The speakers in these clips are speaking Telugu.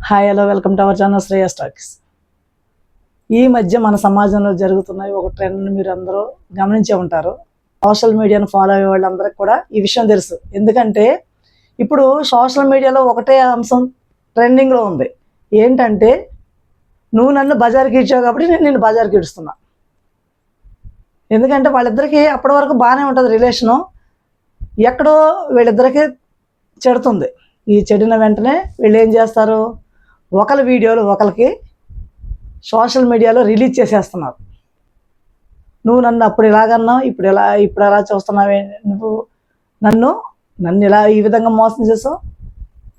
Hi hello welcome to our channel Shreyas talks. ఈ మధ్య మన సమాజంలో జరుగుతున్న ఒక ట్రెండ్ని మీరు అందరూ గమనించే ఉంటారు. సోషల్ మీడియాను ఫాలో అయ్యే వాళ్ళందరికీ కూడా ఈ విషయం తెలుసు. ఎందుకంటే ఇప్పుడు సోషల్ మీడియాలో ఒకటే అంశం ట్రెండింగ్లో ఉంది. ఏంటంటే నువ్వు నన్ను బజార్కి ఇచ్చావు కాబట్టి నేను నిన్ను బజార్కి ఇడుస్తున్నా. ఎందుకంటే వాళ్ళిద్దరికీ అప్పటి వరకు బాగానే ఉంటుంది రిలేషను. ఎక్కడో వీళ్ళిద్దరికీ చెడుతుంది. ఈ చెడిన వెంటనే వీళ్ళు ఏం చేస్తారు, ఒకరి వీడియోలు ఒకరికి సోషల్ మీడియాలో రిలీజ్ చేసేస్తున్నారు. నువ్వు నన్ను అప్పుడు ఇలాగన్నావు, ఇప్పుడు ఎలా చూస్తున్నావే, నువ్వు నన్ను ఇలా ఈ విధంగా మోసం చేసావు,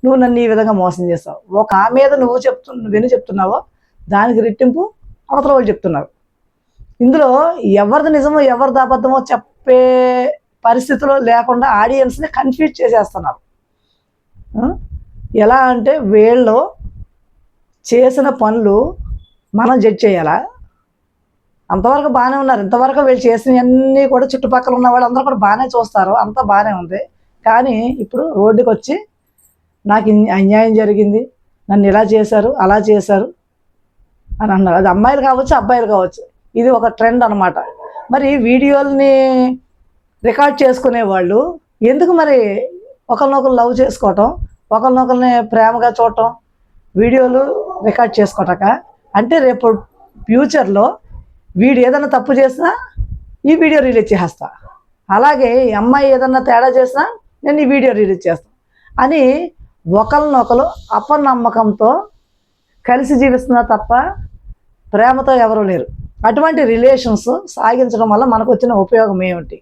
నువ్వు నన్ను ఈ విధంగా మోసం చేసావు. ఒక ఆ మీద నువ్వు చెప్తున్నావో దానికి రెట్టింపు అవతల వాళ్ళు చెప్తున్నారు. ఇందులో ఎవరిది నిజమో ఎవరిది అబద్ధమో చెప్పే పరిస్థితిలో లేకుండా ఆడియన్స్ని కన్ఫ్యూజ్ చేసేస్తున్నారు. ఎలా అంటే వీళ్ళు చేసిన పనులు మనం జడ్జ్ చేయాలా? అంతవరకు బాగానే ఉన్నారు. ఇంతవరకు వీళ్ళు చేసినవన్నీ కూడా చుట్టుపక్కల ఉన్న వాళ్ళు అందరూ కూడా బాగానే చూస్తారు, అంతా బాగానే ఉంది. కానీ ఇప్పుడు రోడ్డుకి వచ్చి నాకు అన్యాయం జరిగింది, నన్ను ఇలా చేశారు అలా చేశారు అని అన్నారు. అది అమ్మాయిలు కావచ్చు అబ్బాయిలు కావచ్చు, ఇది ఒక ట్రెండ్ అనమాట. మరి వీడియోల్ని రికార్డ్ చేసుకునే వాళ్ళు ఎందుకు మరి ఒకరినొకరు లవ్ చేసుకోవటం, ఒకరినొకరిని ప్రేమగా చూడటం, వీడియోలు రికార్డ్ చేసుకోవటాక? అంటే రేపు ఫ్యూచర్లో వీడు ఏదైనా తప్పు చేసినా ఈ వీడియో రిలీజ్ చేస్తా, అలాగే ఈ అమ్మాయి ఏదన్నా తేడా చేసినా నేను ఈ వీడియో రిలీజ్ చేస్తాను అని ఒకరినొకరు అపనమ్మకంతో కలిసి జీవిస్తున్నా తప్ప ప్రేమతో ఎవరూ లేరు. అటువంటి రిలేషన్స్ సాగించడం వల్ల మనకు వచ్చిన ఉపయోగం ఏమిటి?